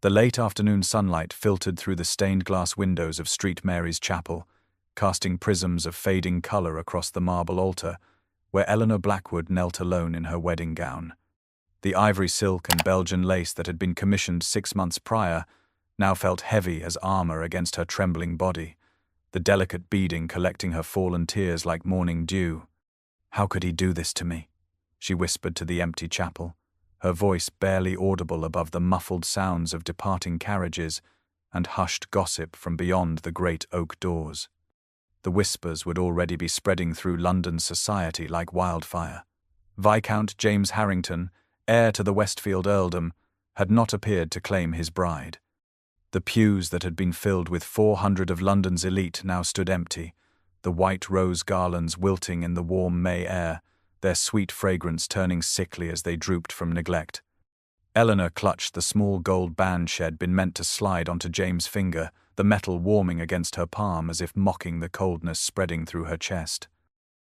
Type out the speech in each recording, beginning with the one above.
The late afternoon sunlight filtered through the stained glass windows of St. Mary's Chapel, casting prisms of fading colour across the marble altar, where Eleanor Blackwood knelt alone in her wedding gown. The ivory silk and Belgian lace that had been commissioned 6 months prior now felt heavy as armour against her trembling body, the delicate beading collecting her fallen tears like morning dew. "How could he do this to me?" she whispered to the empty chapel, her voice barely audible above the muffled sounds of departing carriages and hushed gossip from beyond the great oak doors. The whispers would already be spreading through London society like wildfire. Viscount James Harrington, heir to the Westfield earldom, had not appeared to claim his bride. The pews that had been filled with 400 of London's elite now stood empty, the white rose garlands wilting in the warm May air, their sweet fragrance turning sickly as they drooped from neglect. Eleanor clutched the small gold band she'd been meant to slide onto James' finger, the metal warming against her palm as if mocking the coldness spreading through her chest.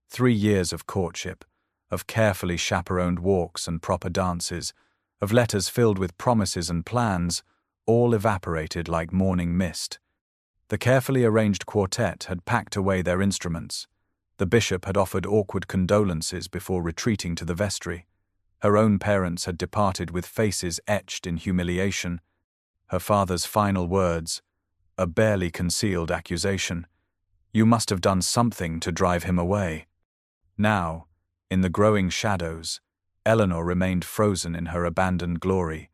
3 years of courtship, of carefully chaperoned walks and proper dances, of letters filled with promises and plans, all evaporated like morning mist. The carefully arranged quartet had packed away their instruments. The bishop had offered awkward condolences before retreating to the vestry. Her own parents had departed with faces etched in humiliation. Her father's final words, a barely concealed accusation. "You must have done something to drive him away." Now, in the growing shadows, Eleanor remained frozen in her abandoned glory,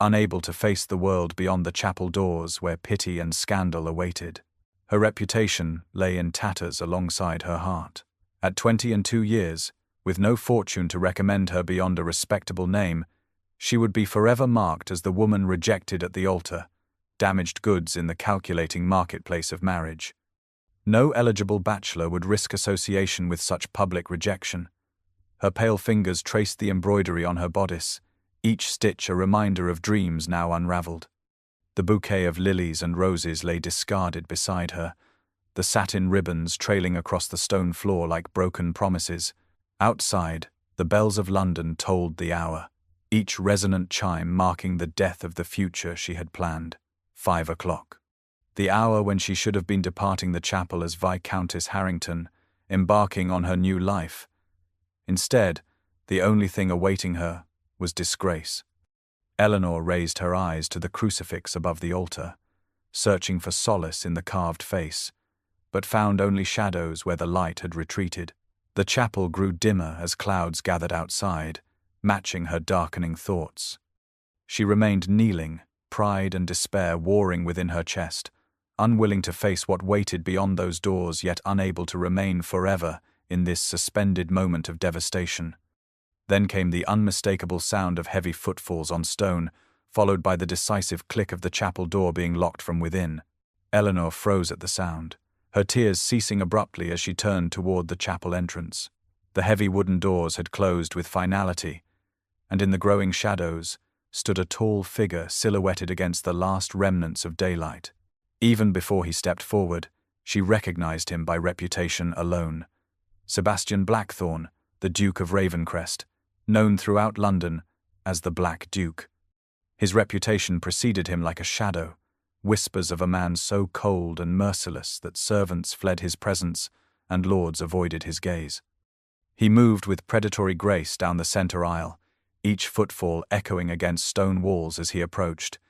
unable to face the world beyond the chapel doors where pity and scandal awaited. Her reputation lay in tatters alongside her heart. At 22 years, with no fortune to recommend her beyond a respectable name, she would be forever marked as the woman rejected at the altar, damaged goods in the calculating marketplace of marriage. No eligible bachelor would risk association with such public rejection. Her pale fingers traced the embroidery on her bodice, each stitch a reminder of dreams now unraveled. The bouquet of lilies and roses lay discarded beside her, the satin ribbons trailing across the stone floor like broken promises. Outside, the bells of London tolled the hour, each resonant chime marking the death of the future she had planned. 5 o'clock. The hour when she should have been departing the chapel as Viscountess Harrington, embarking on her new life. Instead, the only thing awaiting her was disgrace. Eleanor raised her eyes to the crucifix above the altar, searching for solace in the carved face, but found only shadows where the light had retreated. The chapel grew dimmer as clouds gathered outside, matching her darkening thoughts. She remained kneeling, pride and despair warring within her chest, unwilling to face what waited beyond those doors, yet unable to remain forever in this suspended moment of devastation. Then came the unmistakable sound of heavy footfalls on stone, followed by the decisive click of the chapel door being locked from within. Eleanor froze at the sound, her tears ceasing abruptly as she turned toward the chapel entrance. The heavy wooden doors had closed with finality, and in the growing shadows stood a tall figure silhouetted against the last remnants of daylight. Even before he stepped forward, she recognized him by reputation alone. Sebastian Blackthorne, the Duke of Ravencrest, known throughout London as the Black Duke. His reputation preceded him like a shadow, whispers of a man so cold and merciless that servants fled his presence and lords avoided his gaze. He moved with predatory grace down the center aisle, each footfall echoing against stone walls as he approached,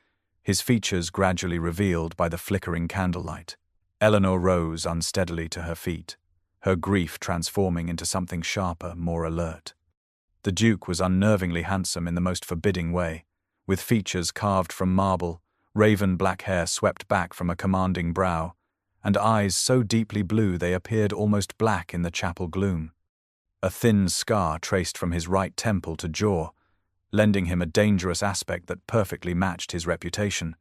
his features gradually revealed by the flickering candlelight. Eleanor rose unsteadily to her feet, her grief transforming into something sharper, more alert. The Duke was unnervingly handsome in the most forbidding way, with features carved from marble, raven black hair swept back from a commanding brow, and eyes so deeply blue they appeared almost black in the chapel gloom. A thin scar traced from his right temple to jaw, lending him a dangerous aspect that perfectly matched his reputation.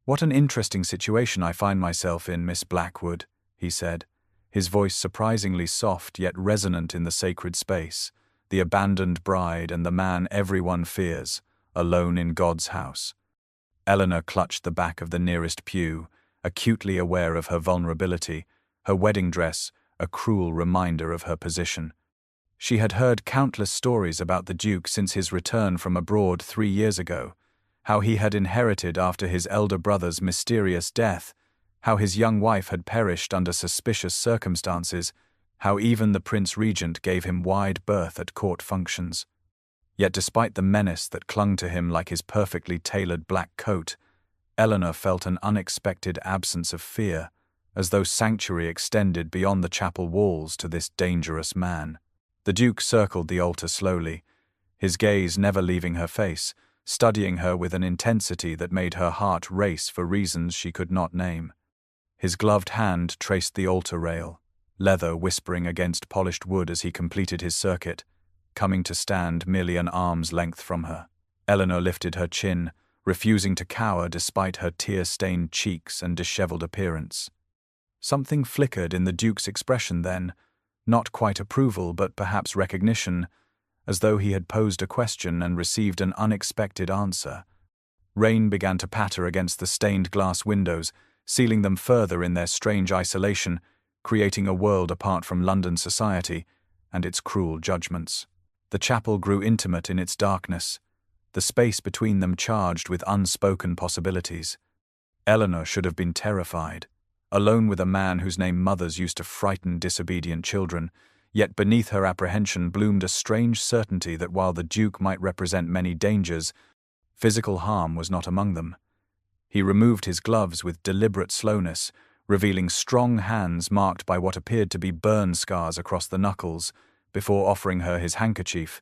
"What an interesting situation I find myself in, Miss Blackwood," he said, his voice surprisingly soft yet resonant in the sacred space, the abandoned bride and the man everyone fears, alone in God's house. Eleanor clutched the back of the nearest pew, acutely aware of her vulnerability, her wedding dress a cruel reminder of her position. She had heard countless stories about the Duke since his return from abroad 3 years ago, how he had inherited after his elder brother's mysterious death, how his young wife had perished under suspicious circumstances, how even the Prince Regent gave him wide berth at court functions. Yet despite the menace that clung to him like his perfectly tailored black coat, Eleanor felt an unexpected absence of fear, as though sanctuary extended beyond the chapel walls to this dangerous man. The Duke circled the altar slowly, his gaze never leaving her face, studying her with an intensity that made her heart race for reasons she could not name. His gloved hand traced the altar rail, leather whispering against polished wood as he completed his circuit, coming to stand merely an arm's length from her. Eleanor lifted her chin, refusing to cower despite her tear-stained cheeks and disheveled appearance. Something flickered in the Duke's expression then, not quite approval but perhaps recognition, as though he had posed a question and received an unexpected answer. Rain began to patter against the stained glass windows, sealing them further in their strange isolation, creating a world apart from London society and its cruel judgments. The chapel grew intimate in its darkness, the space between them charged with unspoken possibilities. Eleanor should have been terrified, alone with a man whose name mothers used to frighten disobedient children, yet beneath her apprehension bloomed a strange certainty that while the Duke might represent many dangers, physical harm was not among them. He removed his gloves with deliberate slowness, revealing strong hands marked by what appeared to be burn scars across the knuckles, before offering her his handkerchief,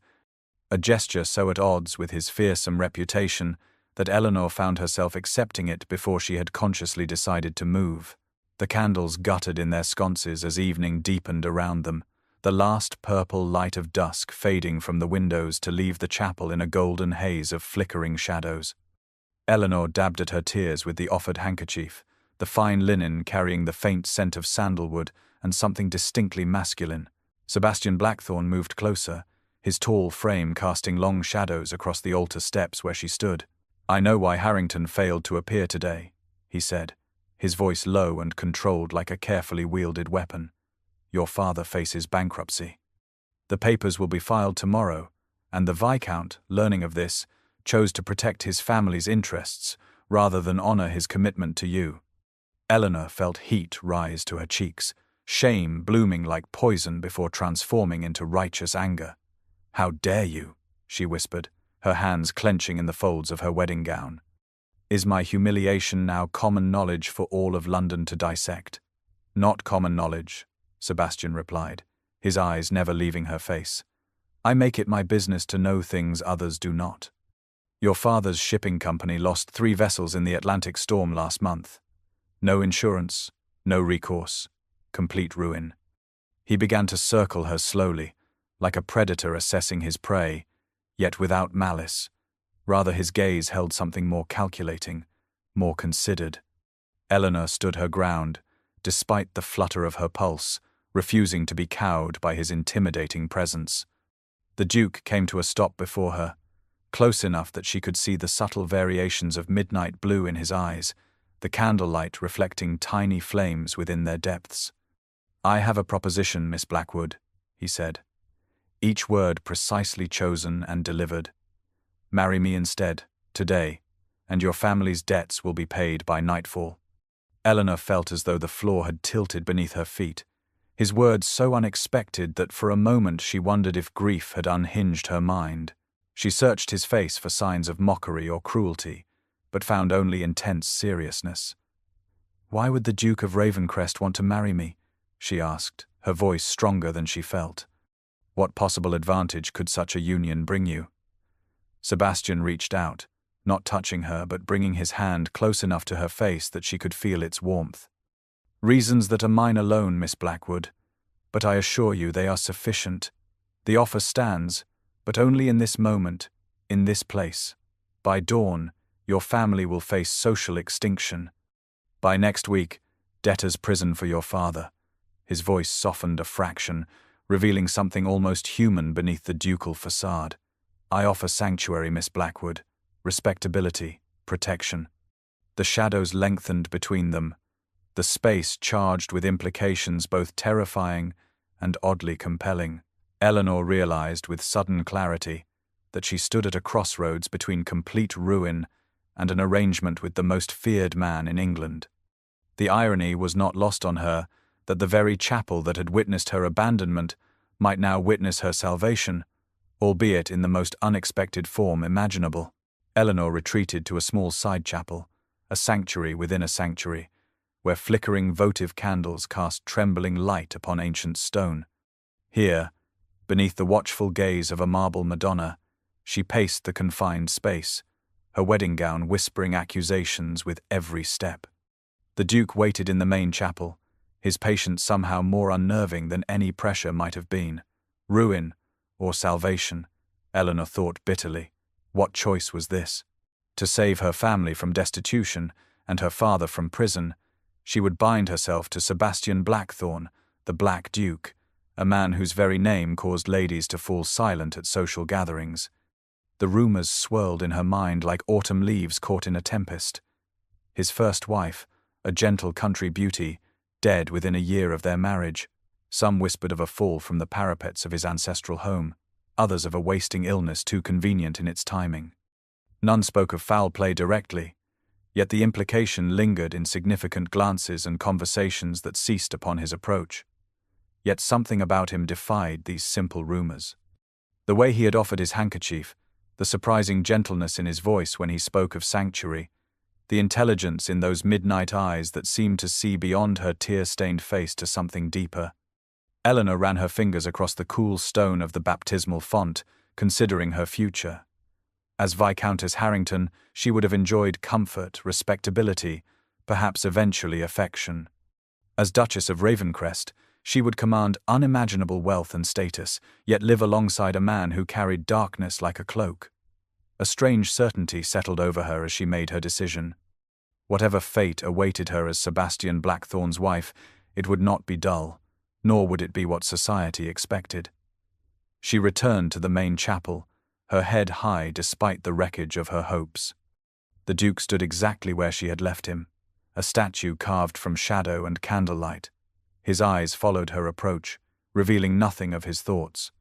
a gesture so at odds with his fearsome reputation that Eleanor found herself accepting it before she had consciously decided to move. The candles guttered in their sconces as evening deepened around them, the last purple light of dusk fading from the windows to leave the chapel in a golden haze of flickering shadows. Eleanor dabbed at her tears with the offered handkerchief, the fine linen carrying the faint scent of sandalwood and something distinctly masculine. Sebastian Blackthorne moved closer, his tall frame casting long shadows across the altar steps where she stood. "I know why Harrington failed to appear today," he said, his voice low and controlled like a carefully wielded weapon. "Your father faces bankruptcy. The papers will be filed tomorrow, and the Viscount, learning of this, chose to protect his family's interests rather than honor his commitment to you." Eleanor felt heat rise to her cheeks, shame blooming like poison before transforming into righteous anger. "How dare you?" she whispered, her hands clenching in the folds of her wedding gown. "Is my humiliation now common knowledge for all of London to dissect?" "Not common knowledge," Sebastian replied, his eyes never leaving her face. "I make it my business to know things others do not. Your father's shipping company lost 3 vessels in the Atlantic storm last month. No insurance, no recourse, complete ruin." He began to circle her slowly, like a predator assessing his prey, yet without malice. Rather, his gaze held something more calculating, more considered. Eleanor stood her ground, despite the flutter of her pulse, refusing to be cowed by his intimidating presence. The Duke came to a stop before her, close enough that she could see the subtle variations of midnight blue in his eyes, the candlelight reflecting tiny flames within their depths. "I have a proposition, Miss Blackwood," he said, each word precisely chosen and delivered. "Marry me instead, today, and your family's debts will be paid by nightfall." Eleanor felt as though the floor had tilted beneath her feet, his words so unexpected that for a moment she wondered if grief had unhinged her mind. She searched his face for signs of mockery or cruelty, but found only intense seriousness. "Why would the Duke of Ravencrest want to marry me?" she asked, her voice stronger than she felt. "What possible advantage could such a union bring you?" Sebastian reached out, not touching her but bringing his hand close enough to her face that she could feel its warmth. "Reasons that are mine alone, Miss Blackwood, but I assure you they are sufficient. The offer stands, but only in this moment, in this place. By dawn, your family will face social extinction. By next week, debtor's prison for your father." His voice softened a fraction, revealing something almost human beneath the ducal facade. "I offer sanctuary, Miss Blackwood, respectability, protection." The shadows lengthened between them, the space charged with implications both terrifying and oddly compelling. Eleanor realized with sudden clarity that she stood at a crossroads between complete ruin and an arrangement with the most feared man in England. The irony was not lost on her that the very chapel that had witnessed her abandonment might now witness her salvation, albeit in the most unexpected form imaginable. Eleanor retreated to a small side chapel, a sanctuary within a sanctuary, where flickering votive candles cast trembling light upon ancient stone. Here, beneath the watchful gaze of a marble Madonna, she paced the confined space, her wedding gown whispering accusations with every step. The Duke waited in the main chapel, his patience somehow more unnerving than any pressure might have been. Ruin, or salvation, Eleanor thought bitterly. What choice was this? To save her family from destitution and her father from prison, she would bind herself to Sebastian Blackthorne, the Black Duke, a man whose very name caused ladies to fall silent at social gatherings. The rumors swirled in her mind like autumn leaves caught in a tempest. His first wife, a gentle country beauty, dead within a year of their marriage. Some whispered of a fall from the parapets of his ancestral home, others of a wasting illness too convenient in its timing. None spoke of foul play directly, yet the implication lingered in significant glances and conversations that ceased upon his approach. Yet something about him defied these simple rumors. The way he had offered his handkerchief, the surprising gentleness in his voice when he spoke of sanctuary, the intelligence in those midnight eyes that seemed to see beyond her tear-stained face to something deeper. Eleanor ran her fingers across the cool stone of the baptismal font, considering her future. As Viscountess Harrington, she would have enjoyed comfort, respectability, perhaps eventually affection. As Duchess of Ravencrest, she would command unimaginable wealth and status, yet live alongside a man who carried darkness like a cloak. A strange certainty settled over her as she made her decision. Whatever fate awaited her as Sebastian Blackthorne's wife, it would not be dull, nor would it be what society expected. She returned to the main chapel, her head high despite the wreckage of her hopes. The Duke stood exactly where she had left him, a statue carved from shadow and candlelight. His eyes followed her approach, revealing nothing of his thoughts.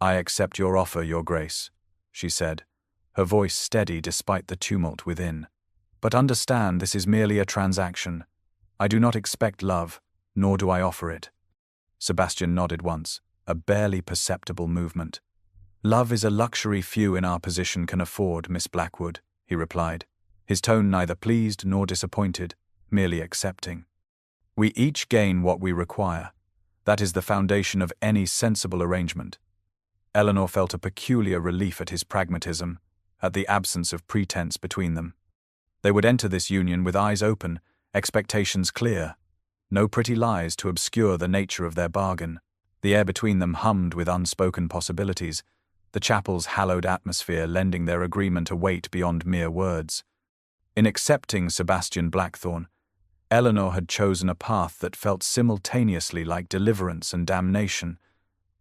"I accept your offer, Your Grace," she said, her voice steady despite the tumult within. "But understand, this is merely a transaction. I do not expect love, nor do I offer it." Sebastian nodded once, a barely perceptible movement. "Love is a luxury few in our position can afford, Miss Blackwood," he replied, his tone neither pleased nor disappointed, merely accepting. "We each gain what we require. That is the foundation of any sensible arrangement." Eleanor felt a peculiar relief at his pragmatism, at the absence of pretense between them. They would enter this union with eyes open, expectations clear, no pretty lies to obscure the nature of their bargain. The air between them hummed with unspoken possibilities, the chapel's hallowed atmosphere lending their agreement a weight beyond mere words. In accepting Sebastian Blackthorne, Eleanor had chosen a path that felt simultaneously like deliverance and damnation,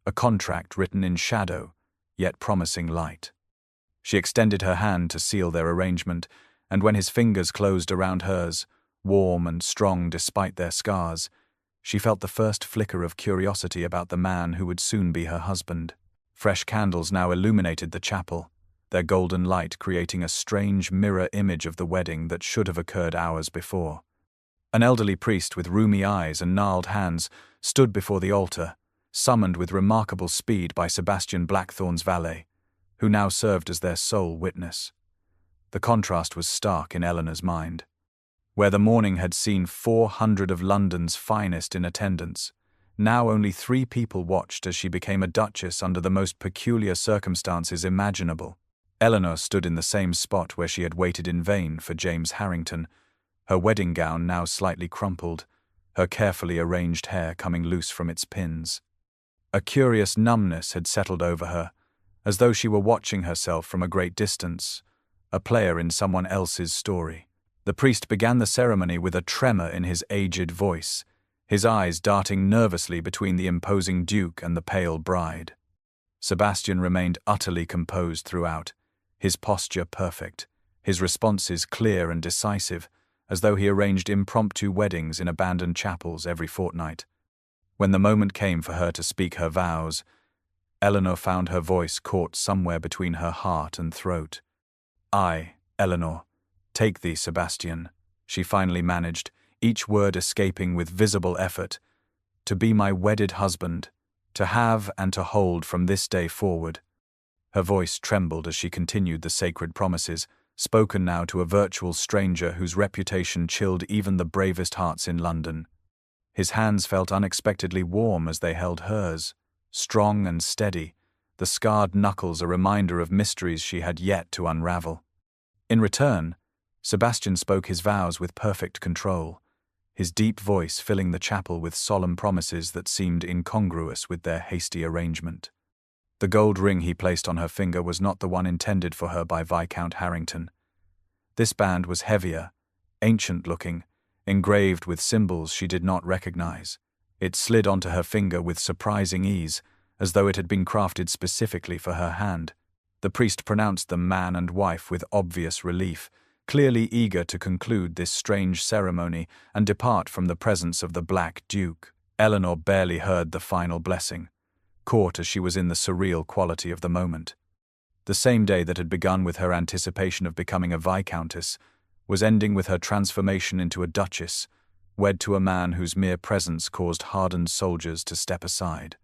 a contract written in shadow, yet promising light. She extended her hand to seal their arrangement, and when his fingers closed around hers, warm and strong despite their scars, she felt the first flicker of curiosity about the man who would soon be her husband. Fresh candles now illuminated the chapel, their golden light creating a strange mirror image of the wedding that should have occurred hours before. An elderly priest with rheumy eyes and gnarled hands stood before the altar, summoned with remarkable speed by Sebastian Blackthorne's valet, who now served as their sole witness. The contrast was stark in Eleanor's mind. Where the morning had seen 400 of London's finest in attendance, now only 3 people watched as she became a duchess under the most peculiar circumstances imaginable. Eleanor stood in the same spot where she had waited in vain for James Harrington, her wedding gown now slightly crumpled, her carefully arranged hair coming loose from its pins. A curious numbness had settled over her, as though she were watching herself from a great distance, a player in someone else's story. The priest began the ceremony with a tremor in his aged voice, his eyes darting nervously between the imposing duke and the pale bride. Sebastian remained utterly composed throughout, his posture perfect, his responses clear and decisive, as though he arranged impromptu weddings in abandoned chapels every fortnight. When the moment came for her to speak her vows, Eleanor found her voice caught somewhere between her heart and throat. "I, Eleanor, "Take thee, Sebastian," she finally managed, each word escaping with visible effort. "To be my wedded husband, to have and to hold from this day forward." Her voice trembled as she continued the sacred promises, spoken now to a virtual stranger whose reputation chilled even the bravest hearts in London. His hands felt unexpectedly warm as they held hers, strong and steady, the scarred knuckles a reminder of mysteries she had yet to unravel. In return, Sebastian spoke his vows with perfect control, his deep voice filling the chapel with solemn promises that seemed incongruous with their hasty arrangement. The gold ring he placed on her finger was not the one intended for her by Viscount Harrington. This band was heavier, ancient-looking, engraved with symbols she did not recognize. It slid onto her finger with surprising ease, as though it had been crafted specifically for her hand. The priest pronounced them man and wife with obvious relief, clearly eager to conclude this strange ceremony and depart from the presence of the Black Duke. Eleanor barely heard the final blessing, caught as she was in the surreal quality of the moment. The same day that had begun with her anticipation of becoming a viscountess was ending with her transformation into a duchess, wed to a man whose mere presence caused hardened soldiers to step aside.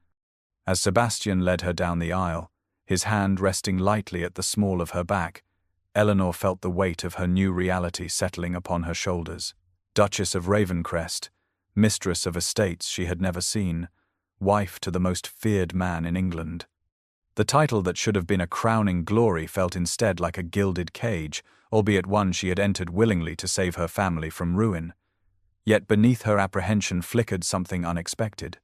As Sebastian led her down the aisle, his hand resting lightly at the small of her back, Eleanor felt the weight of her new reality settling upon her shoulders. Duchess of Ravencrest, mistress of estates she had never seen, wife to the most feared man in England. The title that should have been a crowning glory felt instead like a gilded cage, albeit one she had entered willingly to save her family from ruin. Yet beneath her apprehension flickered something unexpected.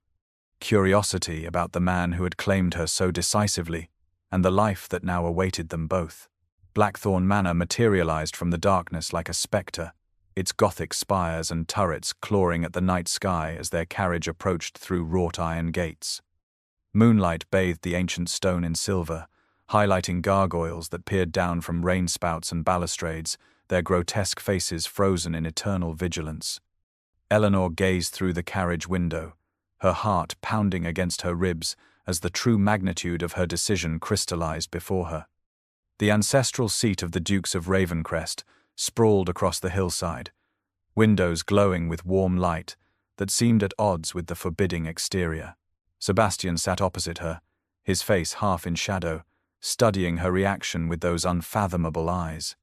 Curiosity about the man who had claimed her so decisively, and the life that now awaited them both. Blackthorn Manor materialized from the darkness like a spectre, its Gothic spires and turrets clawing at the night sky as their carriage approached through wrought iron gates. Moonlight bathed the ancient stone in silver, highlighting gargoyles that peered down from rainspouts and balustrades, their grotesque faces frozen in eternal vigilance. Eleanor gazed through the carriage window, her heart pounding against her ribs as the true magnitude of her decision crystallized before her. The ancestral seat of the Dukes of Ravencrest sprawled across the hillside, windows glowing with warm light that seemed at odds with the forbidding exterior. Sebastian sat opposite her, his face half in shadow, studying her reaction with those unfathomable eyes.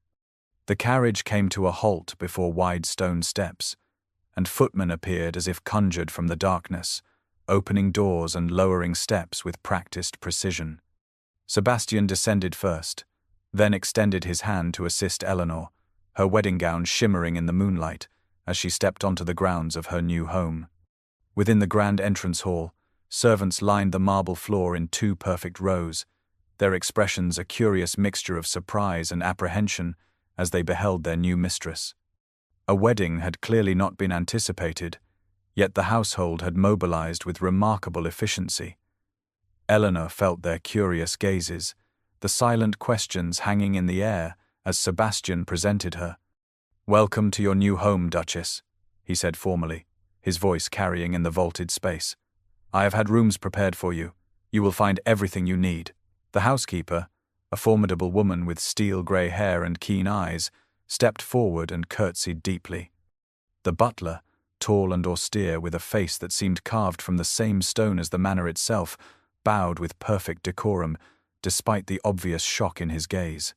The carriage came to a halt before wide stone steps, and footmen appeared as if conjured from the darkness, opening doors and lowering steps with practiced precision. Sebastian descended first, then extended his hand to assist Eleanor, her wedding gown shimmering in the moonlight as she stepped onto the grounds of her new home. Within the grand entrance hall, servants lined the marble floor in 2 perfect rows, their expressions a curious mixture of surprise and apprehension as they beheld their new mistress. A wedding had clearly not been anticipated, yet the household had mobilized with remarkable efficiency. Eleanor felt their curious gazes, the silent questions hanging in the air as Sebastian presented her. "Welcome to your new home, Duchess," he said formally, his voice carrying in the vaulted space. "I have had rooms prepared for you. You will find everything you need." The housekeeper, a formidable woman with steel-grey hair and keen eyes, stepped forward and curtsied deeply. The butler, tall and austere with a face that seemed carved from the same stone as the manor itself, bowed with perfect decorum, despite the obvious shock in his gaze.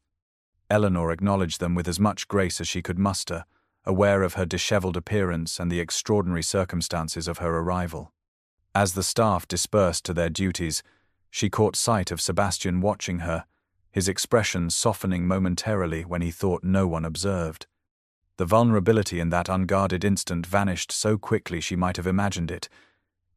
Eleanor acknowledged them with as much grace as she could muster, aware of her disheveled appearance and the extraordinary circumstances of her arrival. As the staff dispersed to their duties, she caught sight of Sebastian watching her, his expression softening momentarily when he thought no one observed. The vulnerability in that unguarded instant vanished so quickly she might have imagined it,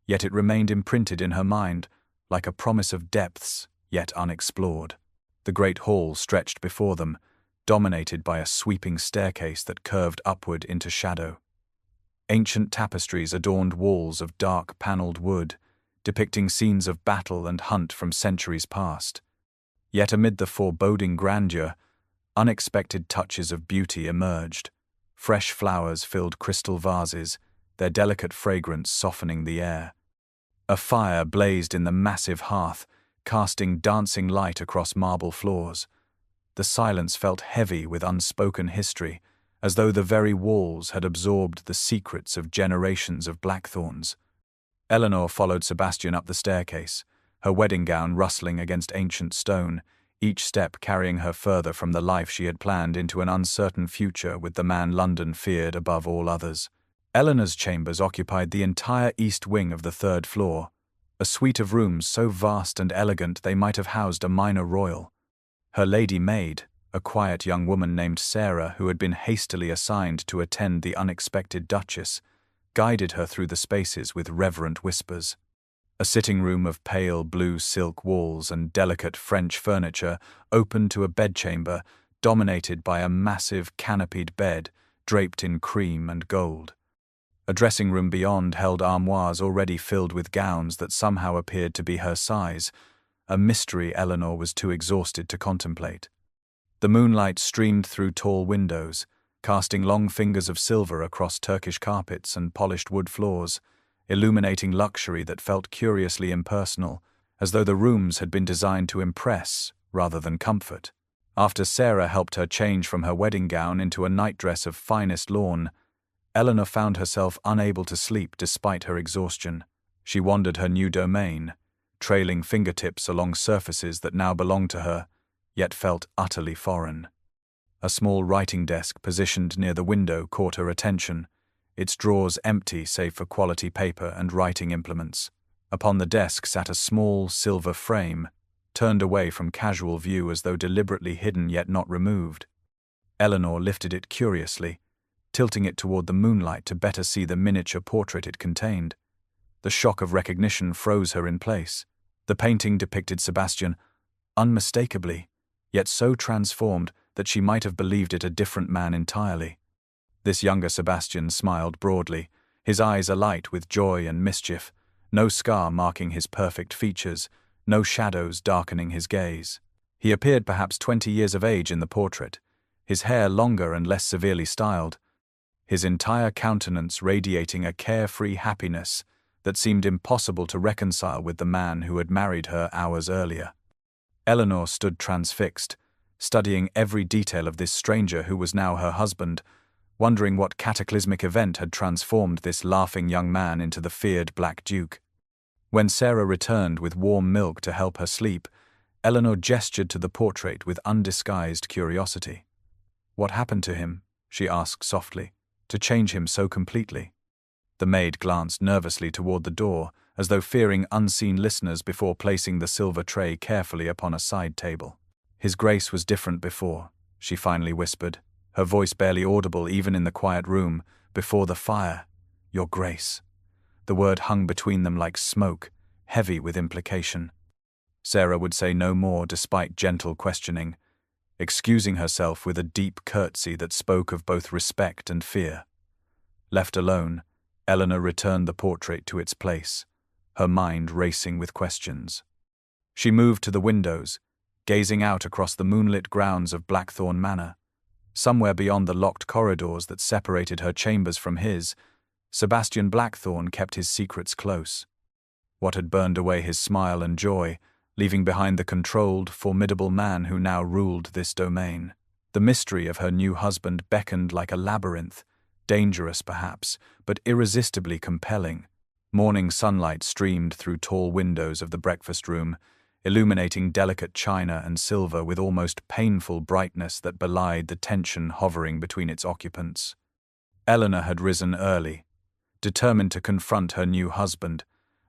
yet it remained imprinted in her mind, like a promise of depths yet unexplored. The great hall stretched before them, dominated by a sweeping staircase that curved upward into shadow. Ancient tapestries adorned walls of dark panelled wood, depicting scenes of battle and hunt from centuries past. Yet amid the foreboding grandeur, unexpected touches of beauty emerged. Fresh flowers filled crystal vases, their delicate fragrance softening the air. A fire blazed in the massive hearth, casting dancing light across marble floors. The silence felt heavy with unspoken history, as though the very walls had absorbed the secrets of generations of blackthorns. Eleanor followed Sebastian up the staircase, her wedding gown rustling against ancient stone, each step carrying her further from the life she had planned into an uncertain future with the man London feared above all others. Eleanor's chambers occupied the entire east wing of the third floor, a suite of rooms so vast and elegant they might have housed a minor royal. Her lady maid, a quiet young woman named Sarah who had been hastily assigned to attend the unexpected Duchess, guided her through the spaces with reverent whispers. A sitting room of pale blue silk walls and delicate French furniture opened to a bedchamber dominated by a massive canopied bed draped in cream and gold. A dressing room beyond held armoires already filled with gowns that somehow appeared to be her size, a mystery Eleanor was too exhausted to contemplate. The moonlight streamed through tall windows, casting long fingers of silver across Turkish carpets and polished wood floors, illuminating luxury that felt curiously impersonal, as though the rooms had been designed to impress rather than comfort. After Sarah helped her change from her wedding gown into a nightdress of finest lawn, Eleanor found herself unable to sleep despite her exhaustion. She wandered her new domain, trailing fingertips along surfaces that now belonged to her, yet felt utterly foreign. A small writing desk positioned near the window caught her attention, its drawers empty save for quality paper and writing implements. Upon the desk sat a small silver frame, turned away from casual view as though deliberately hidden yet not removed. Eleanor lifted it curiously, tilting it toward the moonlight to better see the miniature portrait it contained. The shock of recognition froze her in place. The painting depicted Sebastian, unmistakably, yet so transformed that she might have believed it a different man entirely. This younger Sebastian smiled broadly, his eyes alight with joy and mischief, no scar marking his perfect features, no shadows darkening his gaze. He appeared perhaps 20 years of age in the portrait, his hair longer and less severely styled, his entire countenance radiating a carefree happiness that seemed impossible to reconcile with the man who had married her hours earlier. Eleanor stood transfixed, studying every detail of this stranger who was now her husband, wondering what cataclysmic event had transformed this laughing young man into the feared Black Duke. When Sarah returned with warm milk to help her sleep, Eleanor gestured to the portrait with undisguised curiosity. "What happened to him?" she asked softly, "to change him so completely?" The maid glanced nervously toward the door, as though fearing unseen listeners before placing the silver tray carefully upon a side table. "His Grace was different before," she finally whispered, her voice barely audible even in the quiet room, "before the fire. Your Grace." The word hung between them like smoke, heavy with implication. Sarah would say no more despite gentle questioning, excusing herself with a deep curtsy that spoke of both respect and fear. Left alone, Eleanor returned the portrait to its place, her mind racing with questions. She moved to the windows, gazing out across the moonlit grounds of Blackthorn Manor. Somewhere beyond the locked corridors that separated her chambers from his, Sebastian Blackthorn kept his secrets close. What had burned away his smile and joy, leaving behind the controlled, formidable man who now ruled this domain? The mystery of her new husband beckoned like a labyrinth, dangerous perhaps, but irresistibly compelling. Morning sunlight streamed through tall windows of the breakfast room, illuminating delicate china and silver with almost painful brightness that belied the tension hovering between its occupants. Eleanor had risen early, determined to confront her new husband,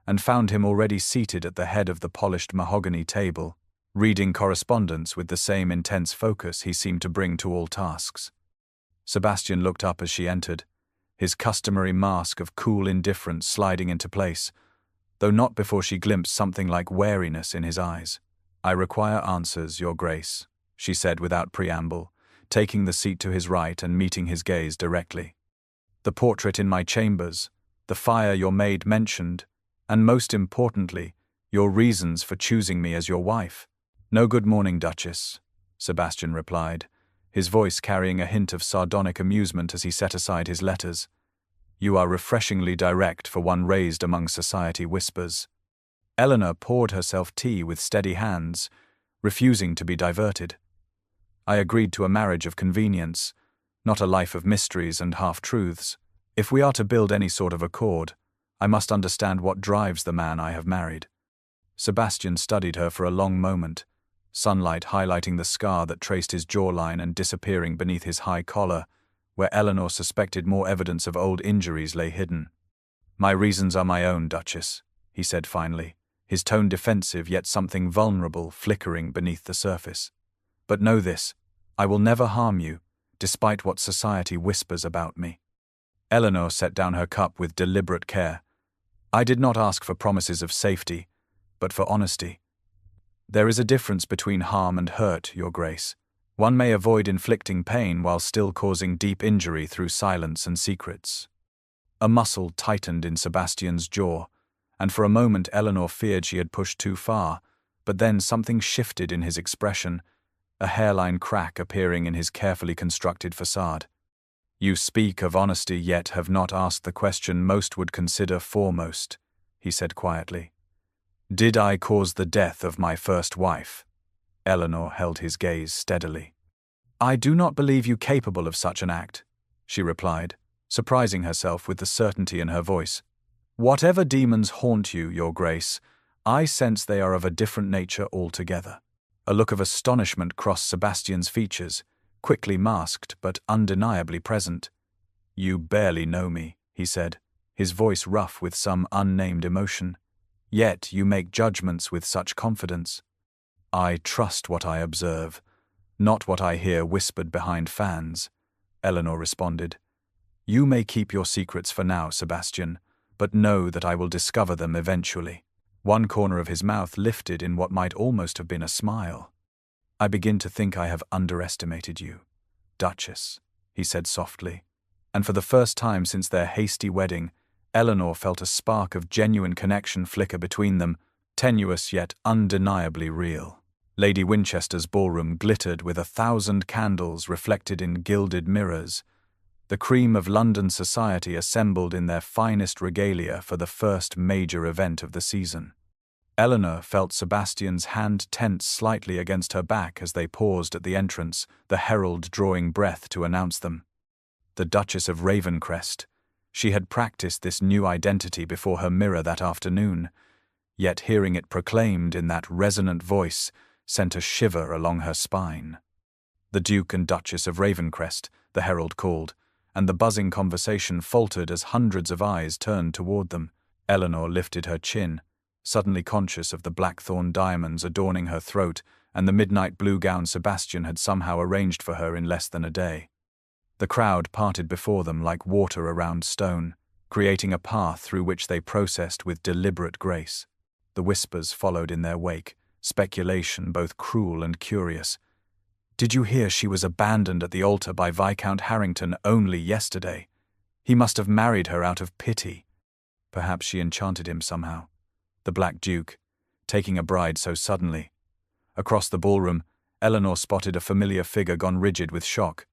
and found him already seated at the head of the polished mahogany table, reading correspondence with the same intense focus he seemed to bring to all tasks. Sebastian looked up as she entered, his customary mask of cool indifference sliding into place, though not before she glimpsed something like wariness in his eyes. "I require answers, Your Grace," she said without preamble, taking the seat to his right and meeting his gaze directly. "The portrait in my chambers, the fire your maid mentioned, and most importantly, your reasons for choosing me as your wife." "No good morning, Duchess," Sebastian replied, his voice carrying a hint of sardonic amusement as he set aside his letters. "You are refreshingly direct for one raised among society whispers." Eleanor poured herself tea with steady hands, refusing to be diverted. "I agreed to a marriage of convenience, not a life of mysteries and half-truths. If we are to build any sort of accord, I must understand what drives the man I have married." Sebastian studied her for a long moment, sunlight highlighting the scar that traced his jawline and disappearing beneath his high collar, where Eleanor suspected more evidence of old injuries lay hidden. "My reasons are my own, Duchess," he said finally, his tone defensive yet something vulnerable flickering beneath the surface. "But know this, I will never harm you, despite what society whispers about me." Eleanor set down her cup with deliberate care. "I did not ask for promises of safety, but for honesty. There is a difference between harm and hurt, Your Grace. One may avoid inflicting pain while still causing deep injury through silence and secrets." A muscle tightened in Sebastian's jaw, and for a moment Eleanor feared she had pushed too far, but then something shifted in his expression, a hairline crack appearing in his carefully constructed facade. "You speak of honesty yet have not asked the question most would consider foremost," he said quietly. "Did I cause the death of my first wife?" Eleanor held his gaze steadily. "I do not believe you capable of such an act," she replied, surprising herself with the certainty in her voice. "Whatever demons haunt you, Your Grace, I sense they are of a different nature altogether." A look of astonishment crossed Sebastian's features, quickly masked but undeniably present. "You barely know me," he said, his voice rough with some unnamed emotion. "Yet you make judgments with such confidence." "I trust what I observe, not what I hear whispered behind fans," Eleanor responded. "You may keep your secrets for now, Sebastian, but know that I will discover them eventually." One corner of his mouth lifted in what might almost have been a smile. "I begin to think I have underestimated you, Duchess," he said softly, and for the first time since their hasty wedding, Eleanor felt a spark of genuine connection flicker between them, tenuous yet undeniably real. Lady Winchester's ballroom glittered with 1,000 candles reflected in gilded mirrors, the cream of London society assembled in their finest regalia for the first major event of the season. Eleanor felt Sebastian's hand tense slightly against her back as they paused at the entrance, the herald drawing breath to announce them. The Duchess of Ravencrest. She had practiced this new identity before her mirror that afternoon, yet hearing it proclaimed in that resonant voice sent a shiver along her spine. "The Duke and Duchess of Ravencrest," the herald called, and the buzzing conversation faltered as hundreds of eyes turned toward them. Eleanor lifted her chin, suddenly conscious of the blackthorn diamonds adorning her throat and the midnight blue gown Sebastian had somehow arranged for her in less than a day. The crowd parted before them like water around stone, creating a path through which they processed with deliberate grace. The whispers followed in their wake, speculation both cruel and curious. "Did you hear she was abandoned at the altar by Viscount Harrington only yesterday? He must have married her out of pity. Perhaps she enchanted him somehow. The Black Duke, taking a bride so suddenly." Across the ballroom, Eleanor spotted a familiar figure gone rigid with shock.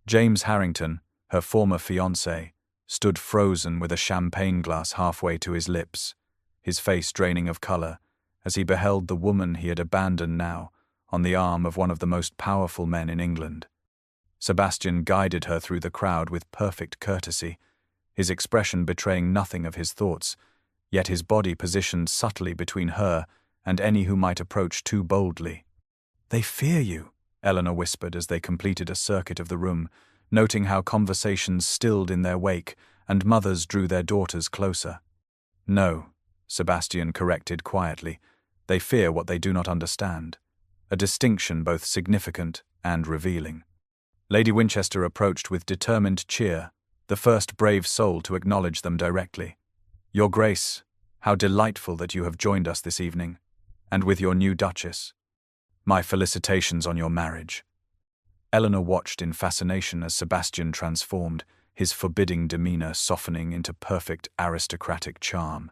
James Harrington, her former fiancé, stood frozen with a champagne glass halfway to his lips, his face draining of color, as he beheld the woman he had abandoned now, on the arm of one of the most powerful men in England. Sebastian guided her through the crowd with perfect courtesy, his expression betraying nothing of his thoughts, yet his body positioned subtly between her and any who might approach too boldly. "They fear you," Eleanor whispered as they completed a circuit of the room, noting how conversations stilled in their wake and mothers drew their daughters closer. "No," Sebastian corrected quietly, "they fear what they do not understand," a distinction both significant and revealing. Lady Winchester approached with determined cheer, the first brave soul to acknowledge them directly. "Your Grace, how delightful that you have joined us this evening, and with your new Duchess. My felicitations on your marriage." Eleanor watched in fascination as Sebastian transformed, his forbidding demeanor softening into perfect aristocratic charm.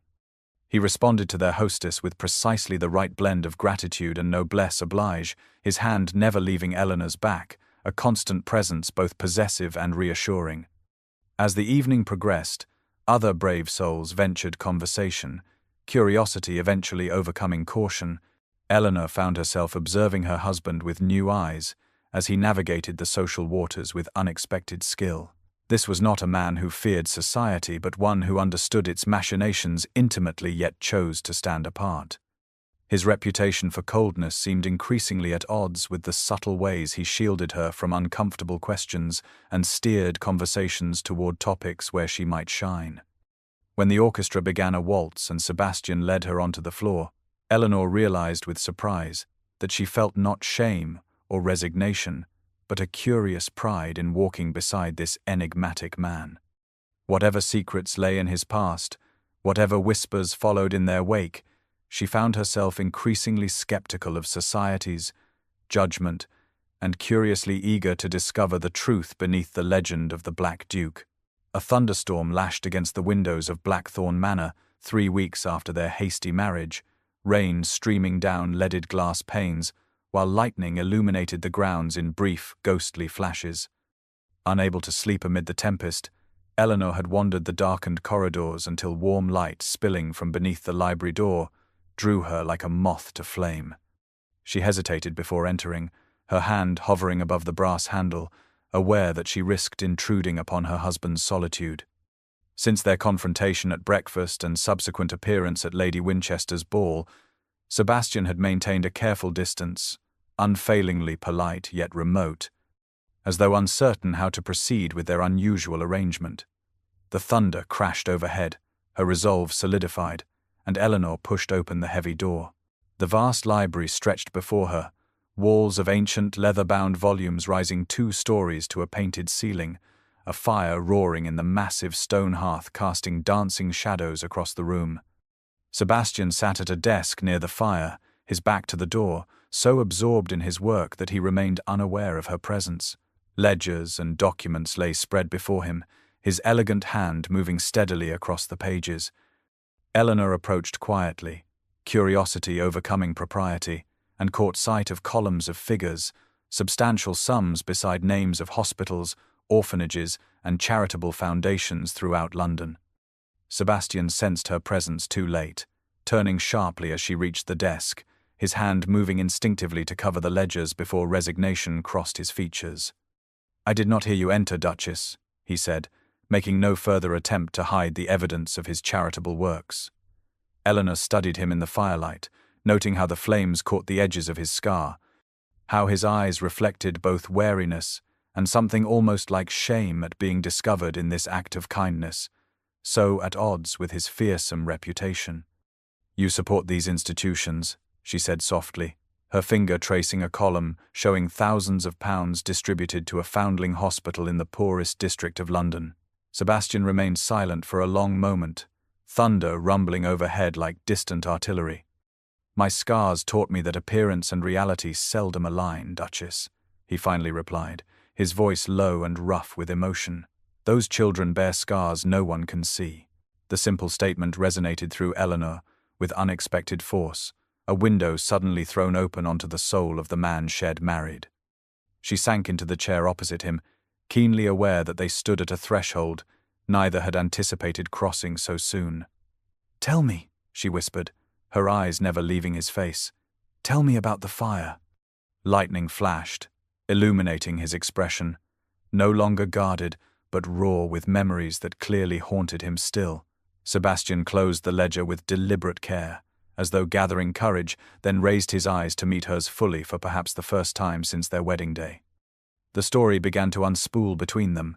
He responded to their hostess with precisely the right blend of gratitude and noblesse oblige, his hand never leaving Eleanor's back, a constant presence both possessive and reassuring. As the evening progressed, other brave souls ventured conversation, curiosity eventually overcoming caution. Eleanor found herself observing her husband with new eyes, as he navigated the social waters with unexpected skill. This was not a man who feared society, but one who understood its machinations intimately yet chose to stand apart. His reputation for coldness seemed increasingly at odds with the subtle ways he shielded her from uncomfortable questions and steered conversations toward topics where she might shine. When the orchestra began a waltz and Sebastian led her onto the floor, Eleanor realized with surprise that she felt not shame or resignation, but a curious pride in walking beside this enigmatic man. Whatever secrets lay in his past, whatever whispers followed in their wake, she found herself increasingly skeptical of society's judgment and curiously eager to discover the truth beneath the legend of the Black Duke. A thunderstorm lashed against the windows of Blackthorn Manor 3 weeks after their hasty marriage, rain streaming down leaded glass panes, while lightning illuminated the grounds in brief, ghostly flashes. Unable to sleep amid the tempest, Eleanor had wandered the darkened corridors until warm light spilling from beneath the library door drew her like a moth to flame. She hesitated before entering, her hand hovering above the brass handle, aware that she risked intruding upon her husband's solitude. Since their confrontation at breakfast and subsequent appearance at Lady Winchester's ball, Sebastian had maintained a careful distance, unfailingly polite yet remote, as though uncertain how to proceed with their unusual arrangement. The thunder crashed overhead, her resolve solidified, and Eleanor pushed open the heavy door. The vast library stretched before her, walls of ancient leather-bound volumes rising 2 stories to a painted ceiling, a fire roaring in the massive stone hearth casting dancing shadows across the room. Sebastian sat at a desk near the fire, his back to the door, so absorbed in his work that he remained unaware of her presence. Ledgers and documents lay spread before him, his elegant hand moving steadily across the pages. Eleanor approached quietly, curiosity overcoming propriety, and caught sight of columns of figures, substantial sums beside names of hospitals, orphanages, and charitable foundations throughout London. Sebastian sensed her presence too late, turning sharply as she reached the desk, his hand moving instinctively to cover the ledgers before resignation crossed his features. "I did not hear you enter, Duchess," he said, making no further attempt to hide the evidence of his charitable works. Eleanor studied him in the firelight, noting how the flames caught the edges of his scar, how his eyes reflected both wariness and something almost like shame at being discovered in this act of kindness, so at odds with his fearsome reputation. "You support these institutions," she said softly, her finger tracing a column showing thousands of pounds distributed to a foundling hospital in the poorest district of London. Sebastian remained silent for a long moment, thunder rumbling overhead like distant artillery. "My scars taught me that appearance and reality seldom align, Duchess," he finally replied, his voice low and rough with emotion. "Those children bear scars no one can see." The simple statement resonated through Eleanor with unexpected force, a window suddenly thrown open onto the soul of the man she'd married. She sank into the chair opposite him, keenly aware that they stood at a threshold neither had anticipated crossing so soon. "Tell me," she whispered, her eyes never leaving his face. "Tell me about the fire." Lightning flashed, illuminating his expression, no longer guarded, but raw with memories that clearly haunted him still. Sebastian closed the ledger with deliberate care, as though gathering courage, then raised his eyes to meet hers fully for perhaps the first time since their wedding day. The story began to unspool between them,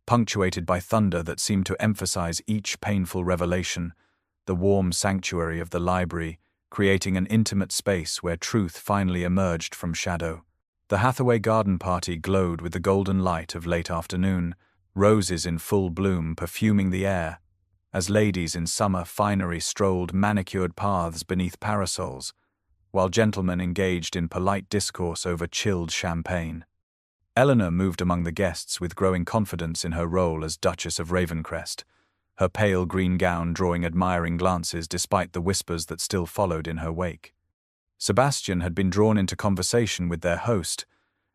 punctuated by thunder that seemed to emphasize each painful revelation, the warm sanctuary of the library, creating an intimate space where truth finally emerged from shadow. The Hathaway garden party glowed with the golden light of late afternoon, roses in full bloom perfuming the air, as ladies in summer finery strolled manicured paths beneath parasols, while gentlemen engaged in polite discourse over chilled champagne. Eleanor moved among the guests with growing confidence in her role as Duchess of Ravencrest, her pale green gown drawing admiring glances despite the whispers that still followed in her wake. Sebastian had been drawn into conversation with their host,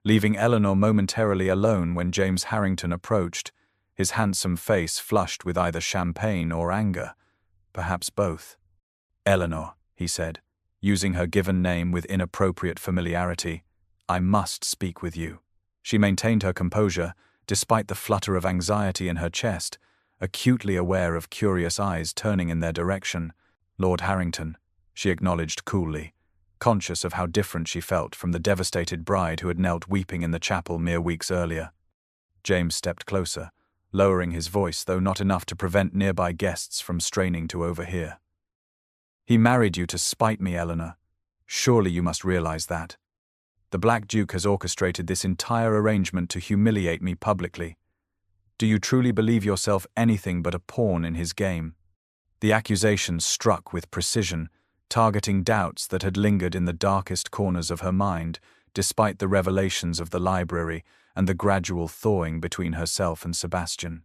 leaving Eleanor momentarily alone when James Harrington approached, his handsome face flushed with either champagne or anger, perhaps both. "Eleanor," he said, using her given name with inappropriate familiarity, "I must speak with you." She maintained her composure, despite the flutter of anxiety in her chest, acutely aware of curious eyes turning in their direction. "Lord Harrington," she acknowledged coolly, conscious of how different she felt from the devastated bride who had knelt weeping in the chapel mere weeks earlier. James stepped closer, lowering his voice, though not enough to prevent nearby guests from straining to overhear. "He married you to spite me, Eleanor. Surely you must realize that. The Black Duke has orchestrated this entire arrangement to humiliate me publicly. Do you truly believe yourself anything but a pawn in his game?" The accusation struck with precision, targeting doubts that had lingered in the darkest corners of her mind, despite the revelations of the library and the gradual thawing between herself and Sebastian.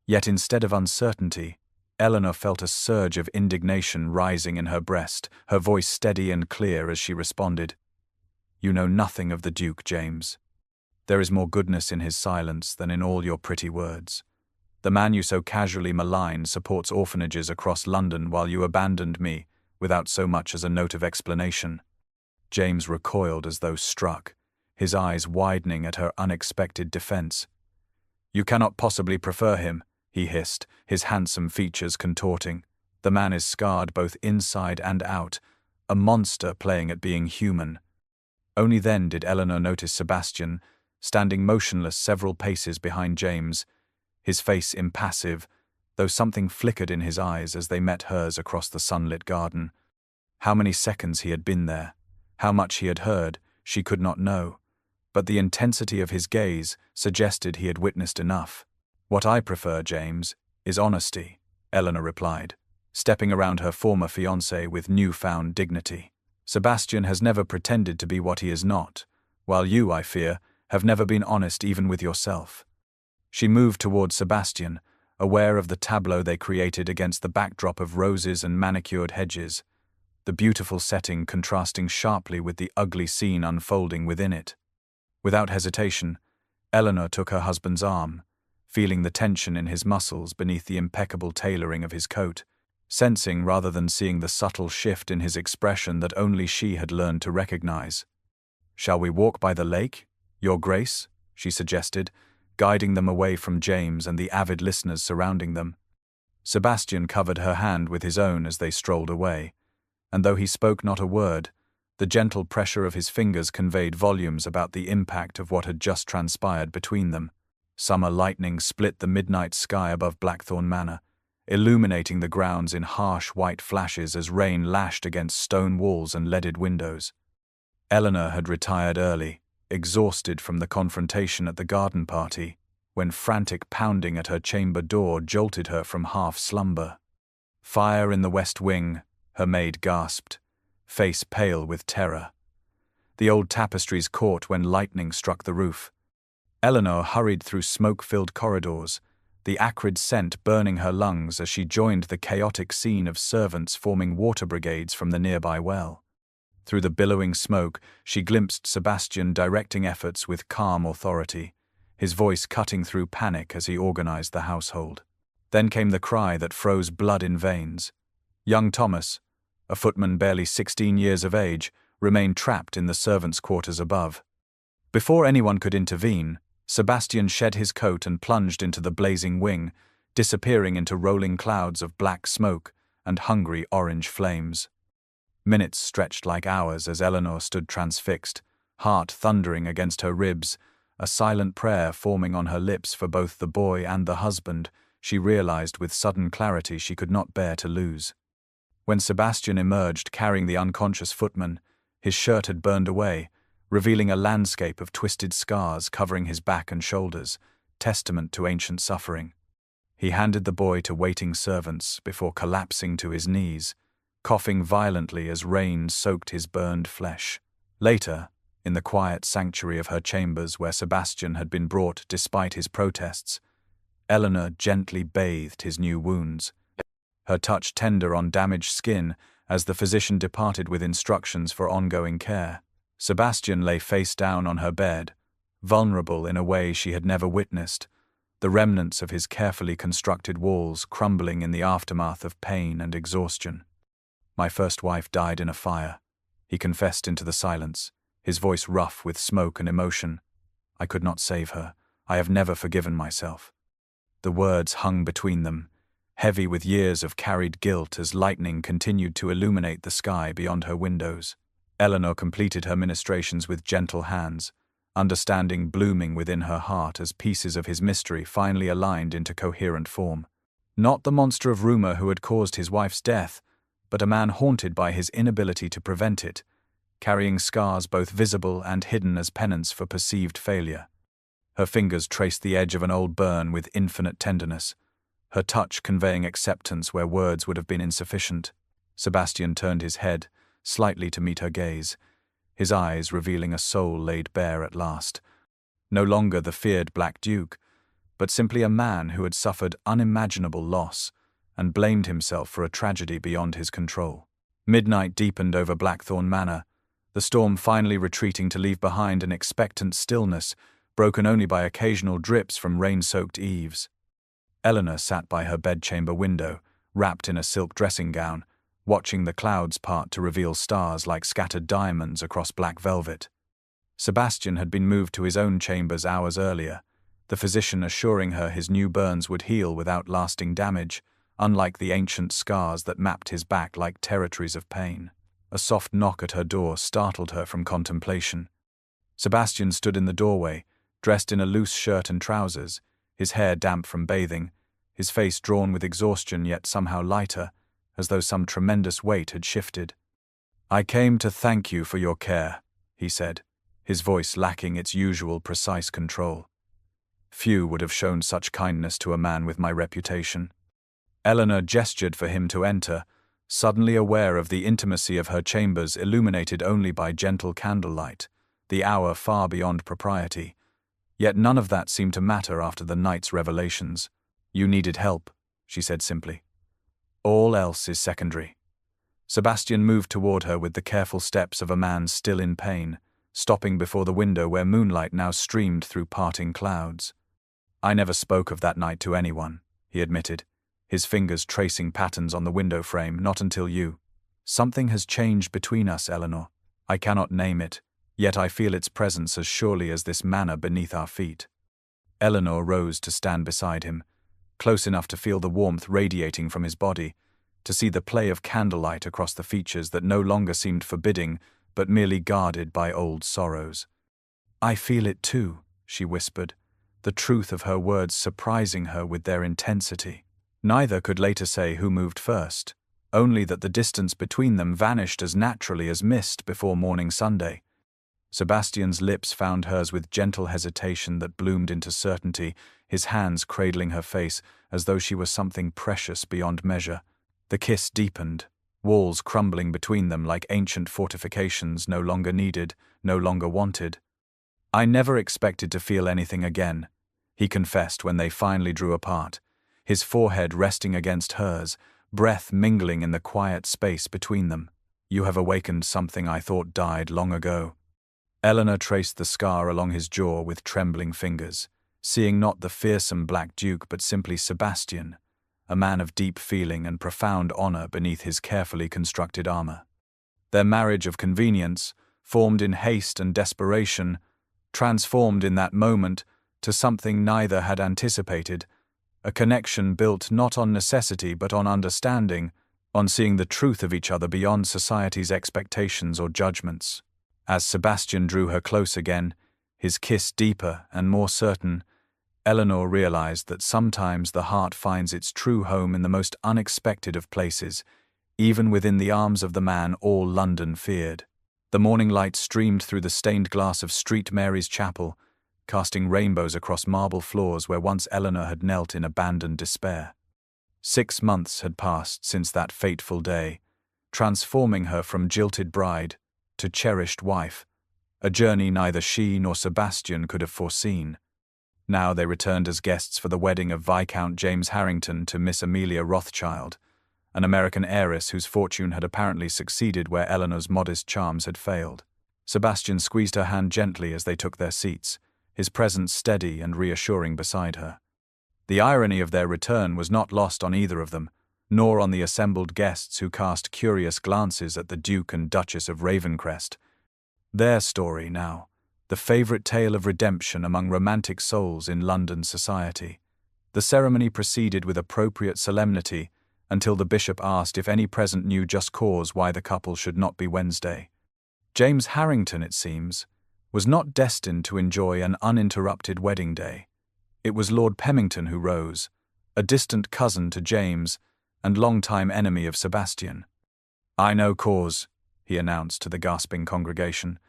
Yet instead of uncertainty, Eleanor felt a surge of indignation rising in her breast, her voice steady and clear as she responded. "You know nothing of the Duke, James. There is more goodness in his silence than in all your pretty words. The man you so casually malign supports orphanages across London while you abandoned me without so much as a note of explanation." James recoiled as though struck, his eyes widening at her unexpected defense. "You cannot possibly prefer him," he hissed, his handsome features contorting. "The man is scarred both inside and out, a monster playing at being human." Only then did Eleanor notice Sebastian, standing motionless several paces behind James, his face impassive, though something flickered in his eyes as they met hers across the sunlit garden. How many seconds he had been there, how much he had heard, she could not know, but the intensity of his gaze suggested he had witnessed enough. "What I prefer, James, is honesty," Eleanor replied, stepping around her former fiancé with newfound dignity. "Sebastian has never pretended to be what he is not, while you, I fear, have never been honest even with yourself." She moved toward Sebastian, aware of the tableau they created against the backdrop of roses and manicured hedges, the beautiful setting contrasting sharply with the ugly scene unfolding within it. Without hesitation, Eleanor took her husband's arm, feeling the tension in his muscles beneath the impeccable tailoring of his coat, sensing rather than seeing the subtle shift in his expression that only she had learned to recognize. "Shall we walk by the lake, Your Grace?" she suggested, guiding them away from James and the avid listeners surrounding them. Sebastian covered her hand with his own as they strolled away, and though he spoke not a word, the gentle pressure of his fingers conveyed volumes about the impact of what had just transpired between them. Summer lightning split the midnight sky above Blackthorn Manor, illuminating the grounds in harsh white flashes as rain lashed against stone walls and leaded windows. Eleanor had retired early, exhausted from the confrontation at the garden party, when frantic pounding at her chamber door jolted her from half-slumber. "Fire in the west wing," her maid gasped, face pale with terror. The old tapestries caught when lightning struck the roof. Eleanor hurried through smoke-filled corridors, the acrid scent burning her lungs as she joined the chaotic scene of servants forming water brigades from the nearby well. Through the billowing smoke, she glimpsed Sebastian directing efforts with calm authority, his voice cutting through panic as he organized the household. Then came the cry that froze blood in veins. Young Thomas, a footman barely 16 years of age, remained trapped in the servants' quarters above. Before anyone could intervene, Sebastian shed his coat and plunged into the blazing wing, disappearing into rolling clouds of black smoke and hungry orange flames. Minutes stretched like hours as Eleanor stood transfixed, heart thundering against her ribs, a silent prayer forming on her lips for both the boy and the husband she realized with sudden clarity she could not bear to lose. When Sebastian emerged carrying the unconscious footman, his shirt had burned away, revealing a landscape of twisted scars covering his back and shoulders, testament to ancient suffering. He handed the boy to waiting servants before collapsing to his knees, coughing violently as rain soaked his burned flesh. Later, in the quiet sanctuary of her chambers where Sebastian had been brought despite his protests, Eleanor gently bathed his new wounds, her touch tender on damaged skin as the physician departed with instructions for ongoing care. Sebastian lay face down on her bed, vulnerable in a way she had never witnessed, the remnants of his carefully constructed walls crumbling in the aftermath of pain and exhaustion. "My first wife died in a fire," he confessed into the silence, his voice rough with smoke and emotion. I could not save her. I have never forgiven myself." The words hung between them, heavy with years of carried guilt as lightning continued to illuminate the sky beyond her windows. Eleanor completed her ministrations with gentle hands, understanding blooming within her heart as pieces of his mystery finally aligned into coherent form. Not the monster of rumor who had caused his wife's death, but a man haunted by his inability to prevent it, carrying scars both visible and hidden as penance for perceived failure. Her fingers traced the edge of an old burn with infinite tenderness, her touch conveying acceptance where words would have been insufficient. Sebastian turned his head slightly to meet her gaze, his eyes revealing a soul laid bare at last. No longer the feared Black Duke, but simply a man who had suffered unimaginable loss and blamed himself for a tragedy beyond his control. Midnight deepened over Blackthorn Manor, the storm finally retreating to leave behind an expectant stillness, broken only by occasional drips from rain-soaked eaves. Eleanor sat by her bedchamber window, wrapped in a silk dressing gown, watching the clouds part to reveal stars like scattered diamonds across black velvet. Sebastian had been moved to his own chambers hours earlier, the physician assuring her his new burns would heal without lasting damage, unlike the ancient scars that mapped his back like territories of pain. A soft knock at her door startled her from contemplation. Sebastian stood in the doorway, dressed in a loose shirt and trousers, his hair damp from bathing, his face drawn with exhaustion yet somehow lighter, as though some tremendous weight had shifted. "I came to thank you for your care," he said, his voice lacking its usual precise control. "Few would have shown such kindness to a man with my reputation." Eleanor gestured for him to enter, suddenly aware of the intimacy of her chambers illuminated only by gentle candlelight, the hour far beyond propriety. Yet none of that seemed to matter after the night's revelations. "You needed help," she said simply. "All else is secondary." Sebastian moved toward her with the careful steps of a man still in pain, stopping before the window where moonlight now streamed through parting clouds. "I never spoke of that night to anyone," he admitted, his fingers tracing patterns on the window frame, "not until you. Something has changed between us, Eleanor. I cannot name it, yet I feel its presence as surely as this manor beneath our feet." Eleanor rose to stand beside him, close enough to feel the warmth radiating from his body, to see the play of candlelight across the features that no longer seemed forbidding, but merely guarded by old sorrows. "I feel it too," she whispered, the truth of her words surprising her with their intensity. Neither could later say who moved first, only that the distance between them vanished as naturally as mist before morning Sunday. Sebastian's lips found hers with gentle hesitation that bloomed into certainty, his hands cradling her face as though she were something precious beyond measure. The kiss deepened, walls crumbling between them like ancient fortifications no longer needed, no longer wanted. "I never expected to feel anything again," he confessed when they finally drew apart, his forehead resting against hers, breath mingling in the quiet space between them. "You have awakened something I thought died long ago." Eleanor traced the scar along his jaw with trembling fingers, seeing not the fearsome Black Duke but simply Sebastian, a man of deep feeling and profound honor beneath his carefully constructed armor. Their marriage of convenience, formed in haste and desperation, transformed in that moment to something neither had anticipated, a connection built not on necessity but on understanding, on seeing the truth of each other beyond society's expectations or judgments. As Sebastian drew her close again, his kiss deeper and more certain, Eleanor realized that sometimes the heart finds its true home in the most unexpected of places, even within the arms of the man all London feared. The morning light streamed through the stained glass of St. Mary's Chapel, casting rainbows across marble floors where once Eleanor had knelt in abandoned despair. 6 months had passed since that fateful day, transforming her from jilted bride to cherished wife, a journey neither she nor Sebastian could have foreseen. Now they returned as guests for the wedding of Viscount James Harrington to Miss Amelia Rothschild, an American heiress whose fortune had apparently succeeded where Eleanor's modest charms had failed. Sebastian squeezed her hand gently as they took their seats, his presence steady and reassuring beside her. The irony of their return was not lost on either of them, nor on the assembled guests who cast curious glances at the Duke and Duchess of Ravencrest. Their story now, the favorite tale of redemption among romantic souls in London society. The ceremony proceeded with appropriate solemnity until the bishop asked if any present knew just cause why the couple should not be Wednesday. James Harrington, it seems, was not destined to enjoy an uninterrupted wedding day. It was Lord Pemington who rose, a distant cousin to James and long-time enemy of Sebastian. "I know cause," he announced to the gasping congregation.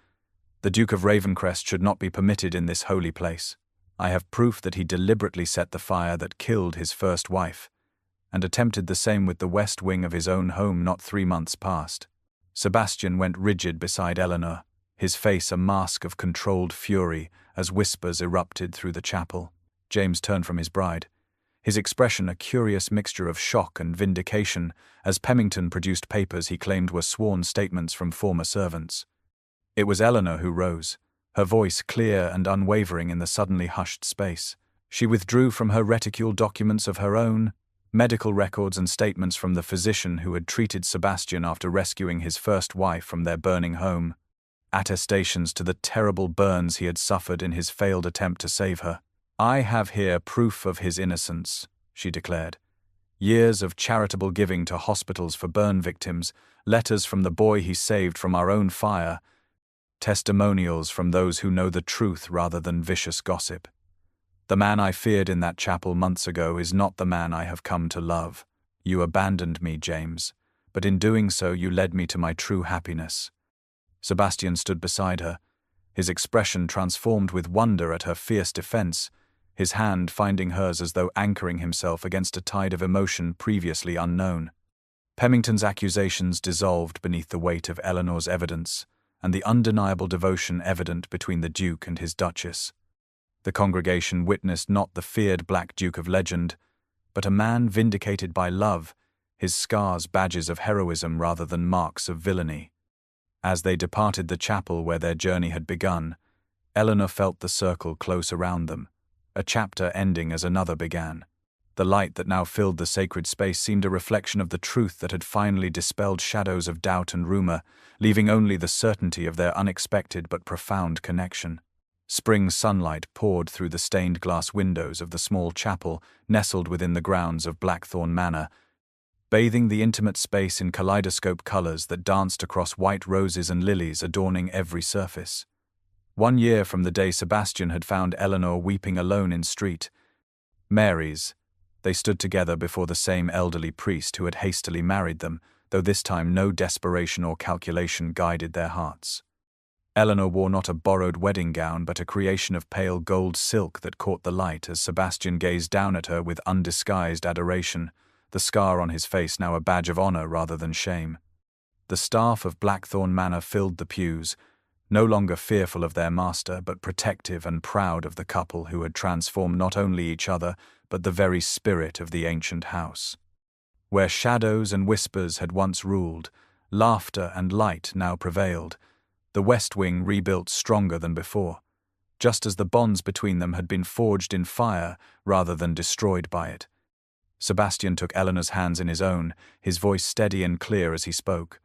"The Duke of Ravencrest should not be permitted in this holy place. I have proof that he deliberately set the fire that killed his first wife, and attempted the same with the west wing of his own home not 3 months past." Sebastian went rigid beside Eleanor, his face a mask of controlled fury as whispers erupted through the chapel. James turned from his bride, his expression a curious mixture of shock and vindication as Pemington produced papers he claimed were sworn statements from former servants. It was Eleanor who rose, her voice clear and unwavering in the suddenly hushed space. She withdrew from her reticule documents of her own, medical records and statements from the physician who had treated Sebastian after rescuing his first wife from their burning home, attestations to the terrible burns he had suffered in his failed attempt to save her. "I have here proof of his innocence," she declared. "Years of charitable giving to hospitals for burn victims, letters from the boy he saved from our own fire, testimonials from those who know the truth rather than vicious gossip. The man I feared in that chapel months ago is not the man I have come to love. You abandoned me, James, but in doing so you led me to my true happiness." Sebastian stood beside her, his expression transformed with wonder at her fierce defense, his hand finding hers as though anchoring himself against a tide of emotion previously unknown. Pemington's accusations dissolved beneath the weight of Eleanor's evidence, and the undeniable devotion evident between the Duke and his Duchess. The congregation witnessed not the feared Black Duke of legend, but a man vindicated by love, his scars badges of heroism rather than marks of villainy. As they departed the chapel where their journey had begun, Eleanor felt the circle close around them, a chapter ending as another began. The light that now filled the sacred space seemed a reflection of the truth that had finally dispelled shadows of doubt and rumor, leaving only the certainty of their unexpected but profound connection. Spring sunlight poured through the stained glass windows of the small chapel nestled within the grounds of Blackthorn Manor, bathing the intimate space in kaleidoscope colors that danced across white roses and lilies adorning every surface. 1 year from the day Sebastian had found Eleanor weeping alone in St. Mary's, they stood together before the same elderly priest who had hastily married them, though this time no desperation or calculation guided their hearts. Eleanor wore not a borrowed wedding gown but a creation of pale gold silk that caught the light as Sebastian gazed down at her with undisguised adoration, the scar on his face now a badge of honor rather than shame. The staff of Blackthorn Manor filled the pews, no longer fearful of their master but protective and proud of the couple who had transformed not only each other but the very spirit of the ancient house. Where shadows and whispers had once ruled, laughter and light now prevailed, the West Wing rebuilt stronger than before, just as the bonds between them had been forged in fire rather than destroyed by it. Sebastian took Eleanor's hands in his own, his voice steady and clear as he spoke,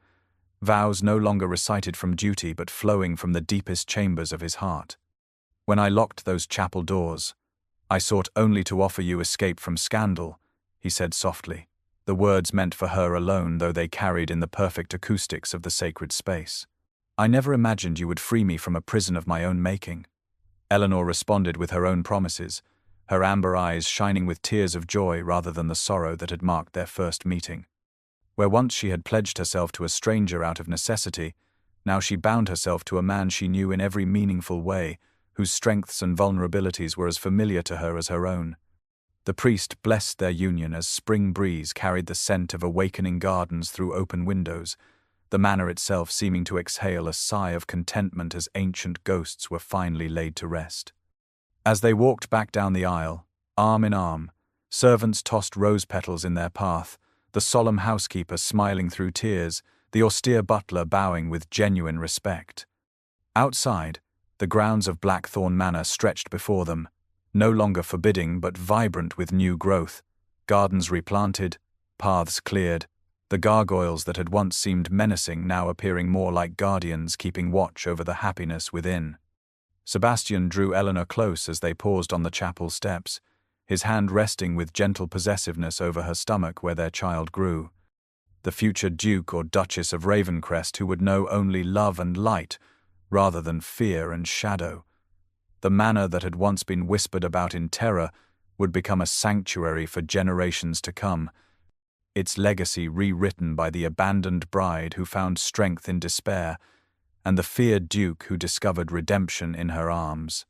vows no longer recited from duty but flowing from the deepest chambers of his heart. "When I locked those chapel doors, I sought only to offer you escape from scandal," he said softly, the words meant for her alone though they carried in the perfect acoustics of the sacred space. "I never imagined you would free me from a prison of my own making." Eleanor responded with her own promises, her amber eyes shining with tears of joy rather than the sorrow that had marked their first meeting. Where once she had pledged herself to a stranger out of necessity, now she bound herself to a man she knew in every meaningful way, whose strengths and vulnerabilities were as familiar to her as her own. The priest blessed their union as spring breeze carried the scent of awakening gardens through open windows, the manor itself seeming to exhale a sigh of contentment as ancient ghosts were finally laid to rest. As they walked back down the aisle, arm in arm, servants tossed rose petals in their path, the solemn housekeeper smiling through tears, the austere butler bowing with genuine respect. Outside, the grounds of Blackthorn Manor stretched before them, no longer forbidding but vibrant with new growth, gardens replanted, paths cleared, the gargoyles that had once seemed menacing now appearing more like guardians keeping watch over the happiness within. Sebastian drew Eleanor close as they paused on the chapel steps, his hand resting with gentle possessiveness over her stomach where their child grew. The future Duke or Duchess of Ravencrest who would know only love and light, rather than fear and shadow. The manor that had once been whispered about in terror would become a sanctuary for generations to come, its legacy rewritten by the abandoned bride who found strength in despair, and the feared Duke who discovered redemption in her arms.